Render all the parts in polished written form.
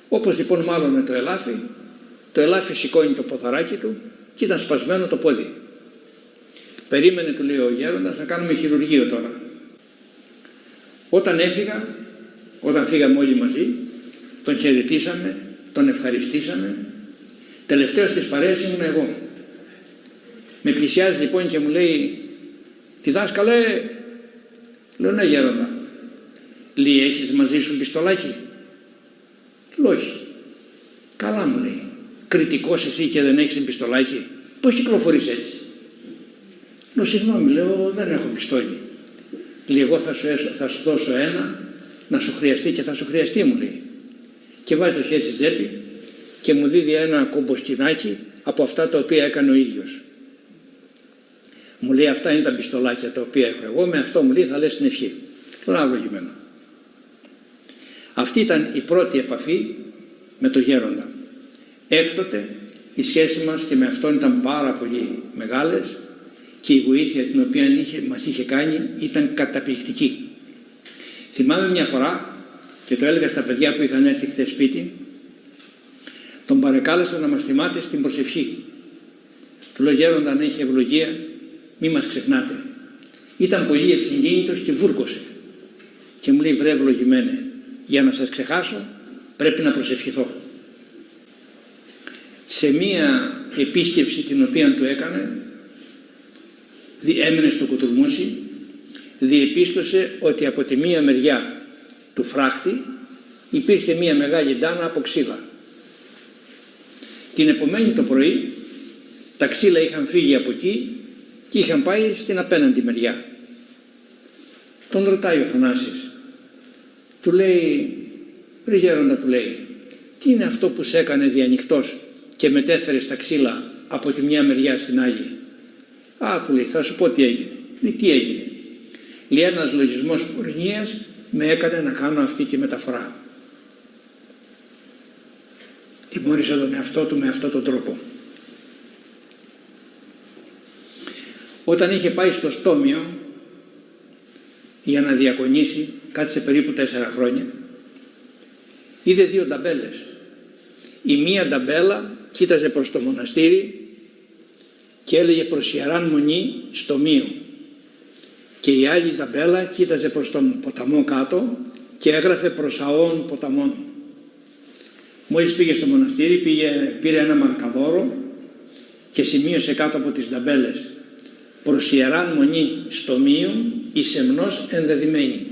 Όπως λοιπόν μάλλον το ελάφι σηκώνει το ποδαράκι του και ήταν σπασμένο το πόδι. Περίμενε, του λέει ο γέροντας, να κάνουμε χειρουργείο τώρα. Όταν φύγαμε όλοι μαζί, τον χαιρετήσαμε, τον ευχαριστήσαμε. Τελευταίος της παρέας ήμουν εγώ. Με πλησιάζει λοιπόν και μου λέει, διδάσκαλε, λέω ναι γέροντα. Λέει, έχεις μαζί σου πιστολάκι? Λέω όχι. Καλά, μου λέει, κριτικός εσύ και δεν έχεις πιστολάκι? Πώς κυκλοφορείς έτσι? Λέω συγγνώμη, λέω δεν έχω πιστόλι. Λέει, εγώ θα σου δώσω ένα να σου χρειαστεί και θα σου χρειαστεί, μου λέει. Και βάζει το χέρι στη τσέπη και μου δίδει ένα κομποσκινάκι από αυτά τα οποία έκανε ο ίδιος. Μου λέει, αυτά είναι τα πιστολάκια τα οποία έχω εγώ, με αυτό, μου λέει, θα λες την ευχή. Λέω, αυλογημένο. Αυτή ήταν η πρώτη επαφή με το γέροντα. Έκτοτε η σχέση μας και με αυτόν ήταν πάρα πολύ μεγάλες και η βοήθεια την οποία μας είχε κάνει ήταν καταπληκτική. Θυμάμαι μια φορά και το έλεγα στα παιδιά που είχαν έρθει χτες σπίτι, τον παρεκάλεσα να μας θυμάται στην προσευχή. Του λέω, γέροντα, αν έχει ευλογία, μη μας ξεχνάτε. Ήταν πολύ ευσυγκίνητος και βούρκωσε. Και μου λέει, βρε ευλογημένε, για να σας ξεχάσω πρέπει να προσευχηθώ. Σε μία επίσκεψη την οποία του έκανε, έμενε στο Κουτουρμούσι, διεπίστωσε ότι από τη μία μεριά του φράχτη υπήρχε μία μεγάλη ντάνα από ξύλα. Την επομένη το πρωί τα ξύλα είχαν φύγει από εκεί και είχαν πάει στην απέναντι μεριά. Τον ρωτάει ο Θανάσης, του λέει, ρε γέροντα, του λέει, τι είναι αυτό που σε έκανε διανυχτός και μετέφερες τα ξύλα από τη μια μεριά στην άλλη? Α, του λέει, θα σου πω τι έγινε. Λέει, τι έγινε? Λέει, ένας λογισμός πορνείας με έκανε να κάνω αυτή τη μεταφορά. Τιμώρησε τον εαυτό του με αυτόν τον τρόπο. Όταν είχε πάει στο Στόμιο για να διακονήσει, κάθισε περίπου 4 χρόνια, είδε 2 ταμπέλες. Η μία ταμπέλα κοίταζε προς το μοναστήρι και έλεγε προς Ιεράν Μονή Στομίου, και η άλλη ταμπέλα κοίταζε προς τον ποταμό κάτω και έγραφε προς Αών ποταμών. Μόλις πήγε στο μοναστήρι, πήρε ένα μαρκαδόρο και σημείωσε κάτω από τις ταμπέλες, προς Ιεράν Μονή Στομίου η σεμνός ενδεδειμένη,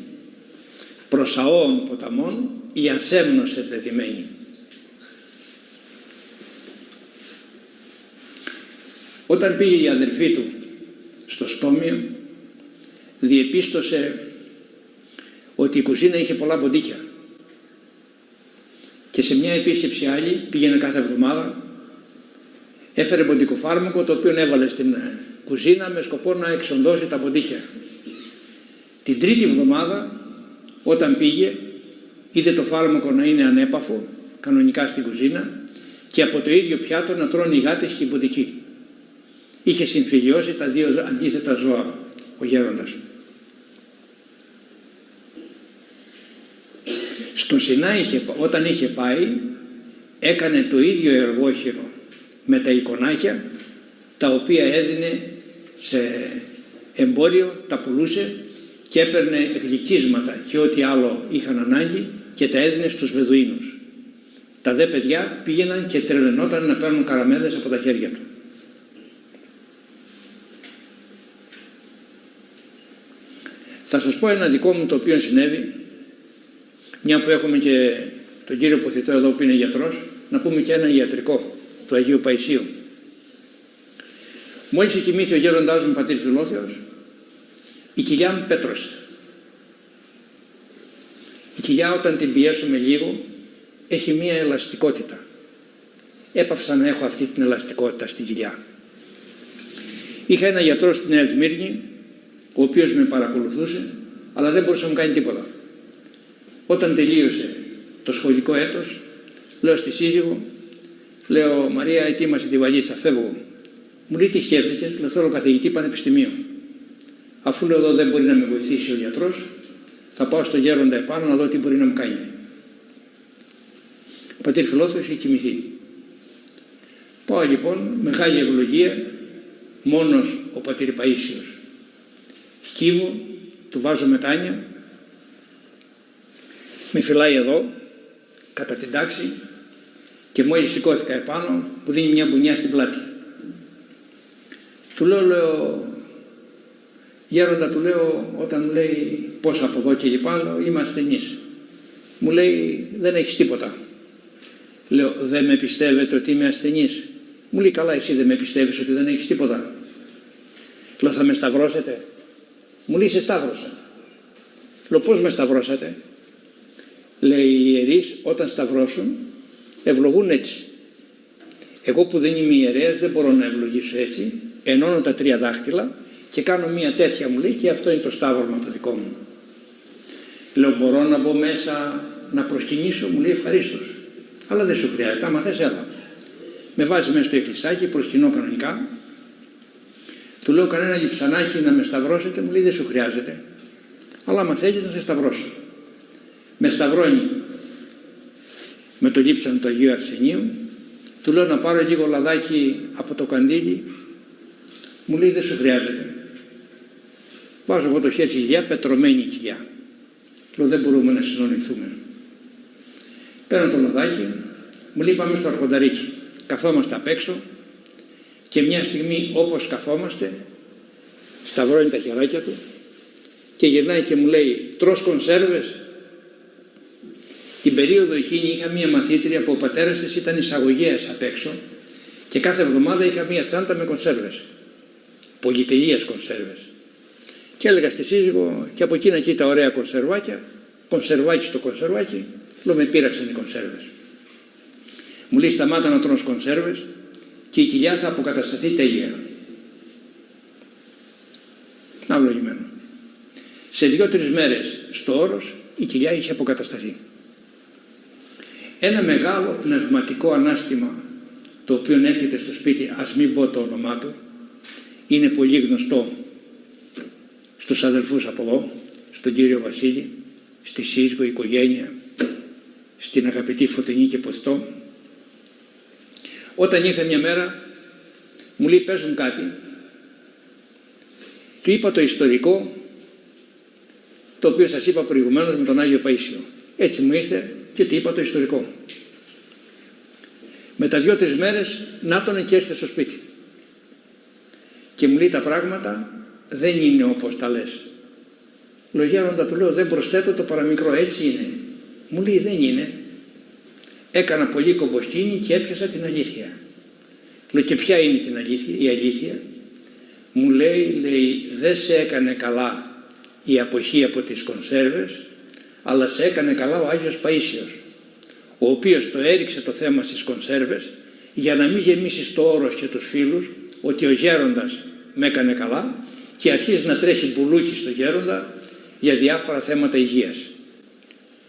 προς Αών ποταμών η ασέμνος ενδεδειμένη. Όταν πήγε η αδελφή του στο Στόμιο, διεπίστωσε ότι η κουζίνα είχε πολλά ποντίκια και σε μια επίσκεψη άλλη, πήγαινε κάθε εβδομάδα, έφερε ποντικοφάρμακο το οποίο έβαλε στην κουζίνα με σκοπό να εξοντώσει τα ποντίκια. Την τρίτη εβδομάδα, όταν πήγε, είδε το φάρμακο να είναι ανέπαφο κανονικά στην κουζίνα και από το ίδιο πιάτο να τρώνε οι γάτες και οι ποντικοί. Είχε συμφιλιώσει τα 2 αντίθετα ζώα ο γέροντας. Στο Σινάι όταν είχε πάει, έκανε το ίδιο εργόχειρο με τα εικονάκια, τα οποία έδινε σε εμπόριο, τα πουλούσε και έπαιρνε γλυκίσματα και ό,τι άλλο είχαν ανάγκη και τα έδινε στους Βεδουίνους. Τα δε παιδιά πήγαιναν και τρελαινόταν να παίρνουν καραμέλες από τα χέρια του. Θα σας πω ένα δικό μου το οποίο συνέβη, μια που έχουμε και τον κύριο Ποθητό εδώ που είναι γιατρός, να πούμε και ένα ιατρικό του Αγίου Παϊσίου. Μόλις κοιμήθη ο γέροντάς μου πατήρ Φιλόθεος, η κοιλιά μου πέτρωσε. Η κοιλιά όταν την πιέσουμε λίγο έχει μία ελαστικότητα. Έπαυσα να έχω αυτή την ελαστικότητα στην κοιλιά. Είχα ένα γιατρό στη Νέα Σμύρνη, ο οποίος με παρακολουθούσε, αλλά δεν μπορούσε να μου κάνει τίποτα. Όταν τελείωσε το σχολικό έτος, λέω στη σύζυγο, λέω, Μαρία, ετοίμασε τη βαλίτσα, φεύγω. Μου λέει, τι σκέφτηκες? Λέω, θέλω καθηγητή πανεπιστημίου. Αφού λέω εδώ δεν μπορεί να με βοηθήσει ο γιατρός, θα πάω στο γέροντα επάνω να δω τι μπορεί να μου κάνει. πατήρ Φιλόθεος είχε κοιμηθεί. Πάω λοιπόν, μεγάλη ευλογία, μόνος ο πατήρ Παΐσιος. Σκύβω, του βάζω μετάνια, με φυλάει εδώ, κατά την τάξη, και μόλις σηκώθηκα επάνω, μου δίνει μια μπουνιά στην πλάτη. Του λέω, γέροντα, του λέω, όταν μου λέει πώς από εδώ και λοιπά, λέω, είμαι ασθενής. Μου λέει, δεν έχεις τίποτα. Λέω, δεν με πιστεύετε ότι είμαι ασθενής? Μου λέει, καλά, εσύ δεν με πιστεύεις ότι δεν έχεις τίποτα? Λέω, θα με σταυρώσετε? Μου λέει, σε σταύρωσα. Λέω, πώς με σταυρώσατε? Λέει, οι ιερείς όταν σταυρώσουν ευλογούν έτσι. Εγώ που δεν είμαι ιερέας δεν μπορώ να ευλογήσω έτσι. Ενώνω τα 3 δάχτυλα και κάνω μια τέτοια, μου λέει, και αυτό είναι το σταύρωμα το δικό μου. Λέω, μπορώ να μπω μέσα να προσκυνήσω? Μου λέει, ευχαρίστως. Αλλά δεν σου χρειάζεται, άμα θες έλα. Με βάζει μέσα στο εκκλησάκι, προσκυνώ κανονικά. Του λέω, κανένα λιψανάκι να με σταυρώσετε? Μου λέει, δεν σου χρειάζεται. Αλλά άμα θέλεις να σε σταυρώσω. Με σταυρώνει με το λείψανο του Αγίου Αρσενίου. Του λέω να πάρω λίγο λαδάκι από το καντήλι. Μου λέει, δεν σου χρειάζεται. Βάζω εγώ το χέρι στη κοιλιά, πετρωμένη η κοιλιά. Λέω, δεν μπορούμε να συνονιθούμε. Παίρνω το λαδάκι, μου λέει, πάμε στο αρχονταρίκι. Καθόμαστε απ' έξω και μια στιγμή όπως καθόμαστε, σταυρώνει τα χεράκια του και γυρνάει και μου λέει, τρως κονσέρβες? Την περίοδο εκείνη είχα μία μαθήτρια που ο πατέρας της ήταν εισαγωγέας απ' έξω και κάθε εβδομάδα είχα μία τσάντα με κονσέρβες. Πολυτελείας κονσέρβες. Και έλεγα στη σύζυγο, και από εκείνα εκεί τα ωραία κονσερβάκια, κονσερβάκι στο κονσερβάκι, λέω, με πείραξαν οι κονσέρβες. Μου λέει, σταμάτα να τρως κονσέρβες και η κοιλιά θα αποκατασταθεί τέλεια. Αυλογημένο. Σε 2-3 μέρες στο όρος η κοιλιά είχε αποκατασταθεί. Ένα μεγάλο πνευματικό ανάστημα, το οποίο έρχεται στο σπίτι, ας μην πω το όνομά του, είναι πολύ γνωστό στους αδελφούς από εδώ, στον κύριο Βασίλη, στη σύζυγο, οικογένεια, στην αγαπητή Φωτεινή και Ποστό. Όταν ήρθε μια μέρα, μου λέει, πες μου κάτι. Του είπα το ιστορικό, το οποίο σας είπα προηγουμένως με τον Άγιο Παΐσιο. Έτσι μου ήρθε και του είπα το ιστορικό. Μετά 2-3 μέρες, να τον και έρθε στο σπίτι. Και μου λέει, τα πράγματα δεν είναι όπως τα λες. Λέω, γέροντα, του λέω, δεν προσθέτω το παραμικρό, έτσι είναι. Μου λέει, δεν είναι. Έκανα πολύ κομποσκίνη και έπιασα την αλήθεια. Λέω, και ποια είναι την αλήθεια, η αλήθεια? Μου λέει, δεν σε έκανε καλά η αποχή από τις κονσέρβες, αλλά σε έκανε καλά ο Άγιος Παΐσιος, ο οποίος το έριξε το θέμα στις κονσέρβες για να μην γεμίσει το όρος και τους φίλους ότι ο γέροντας με έκανε καλά και αρχίζει να τρέχει μπουλούκι στο γέροντα για διάφορα θέματα υγείας.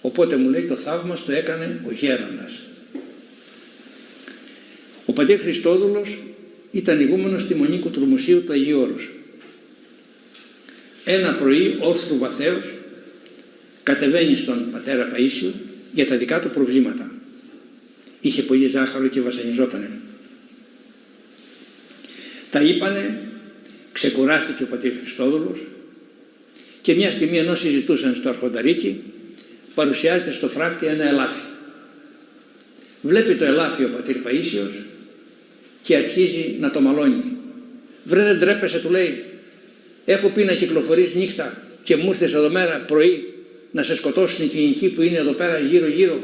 Οπότε μου λέει, το θαύμα το έκανε ο γέροντας. Ο πατήρ Χριστόδουλος ήταν ηγούμενος στη Μονίκου του Μουσείου του Αγίου Όρους. Ένα πρωί, όρθρου βαθέως, κατεβαίνει στον πατέρα Παΐσιο για τα δικά του προβλήματα. Είχε πολύ ζάχαρο και βασανιζότανε. Τα είπανε, ξεκουράστηκε ο πατήρ Χριστόδουλος και μια στιγμή, ενώ συζητούσαν στο αρχονταρίκι, παρουσιάζεται στο φράχτη ένα ελάφι. Βλέπει το ελάφι ο πατήρ Παΐσιος και αρχίζει να το μαλώνει. Βρε, δεν τρέπεσαι, του λέει, έχω πει να κυκλοφορείς νύχτα και μου ήρθες εδώ μέρα πρωί να σε σκοτώσουν οι κοινικοί που είναι εδώ πέρα γύρω-γύρω.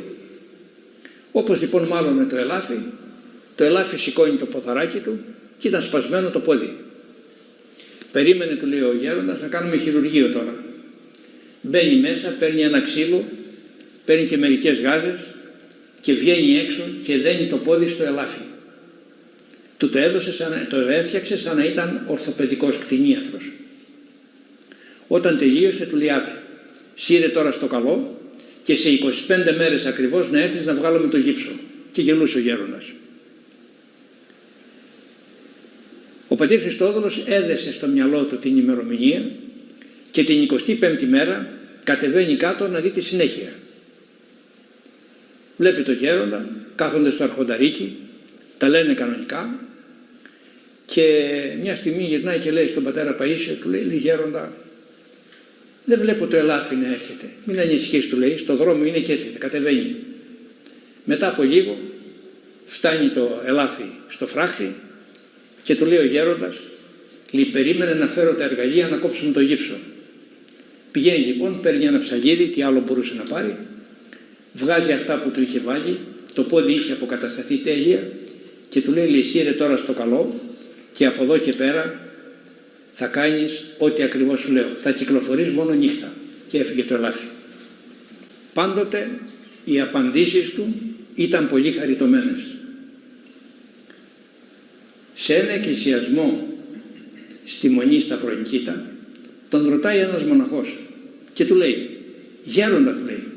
Όπως λοιπόν μάλωνε το ελάφι σηκώνει το ποδαράκι του και ήταν σπασμένο το πόδι. Περίμενε, του λέει ο γέροντας, να κάνουμε χειρουργείο τώρα. Μπαίνει μέσα, παίρνει ένα ξύλο, παίρνει και μερικές γάζες και βγαίνει έξω και δένει το πόδι στο ελάφι. Του το έφτιαξε σαν να ήταν ορθοπαιδικός κτηνίατρος. Όταν τελείωσε, του λέει, άτε, σύρε τώρα στο καλό και σε 25 μέρες ακριβώς να έρθεις να βγάλουμε το γύψο. Και γελούσε ο γέροντας. Ο πατήρ Χριστόδουλος έδεσε στο μυαλό του την ημερομηνία και την 25η μέρα κατεβαίνει κάτω να δει τη συνέχεια. βλέπει το γέροντα, κάθονται στο αρχονταρίκι, τα λένε κανονικά και μια στιγμή γυρνάει και λέει στον πατέρα Παΐσιο, του λέει γέροντα, δεν βλέπω το ελάφι να έρχεται. Μην ανησυχείς, του λέει, στο δρόμο είναι και έρχεται, κατεβαίνει. Μετά από λίγο φτάνει το ελάφι στο φράχτη και του λέει ο γέροντας, περίμενε να φέρω τα εργαλεία να κόψουμε το γύψο. Πηγαίνει λοιπόν, παίρνει ένα ψαλίδι, τι άλλο μπορούσε να πάρει, βγάζει αυτά που του είχε βάλει, το πόδι είχε αποκατασταθεί τέλεια και του λέει σύρε τώρα στο καλό και από εδώ και πέρα θα κάνεις ό,τι ακριβώς σου λέω. Θα κυκλοφορείς μόνο νύχτα. Και έφυγε το ελάφι. Πάντοτε οι απαντήσεις του ήταν πολύ χαριτωμένες. Σε ένα εκκλησιασμό στη Μονή Σταυρονικήτα τον ρωτάει ένας μοναχός και του λέει, γέροντα, του λέει,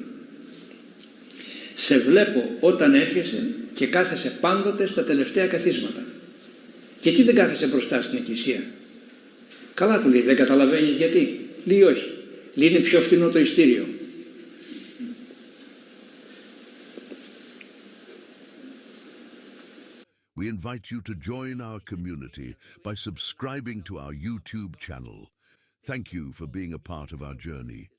σε βλέπω όταν έρχεσαι και κάθεσαι πάντοτε στα τελευταία καθίσματα. Γιατί δεν κάθεσαι μπροστά στην εκκλησία? Καλά, του λέει, δεν καταλαβαίνεις γιατί? Λέει όχι, λέει είναι πιο φθηνό το ειστήριο. We invite you to join our community by subscribing to our YouTube channel. Thank you for being a part of our journey.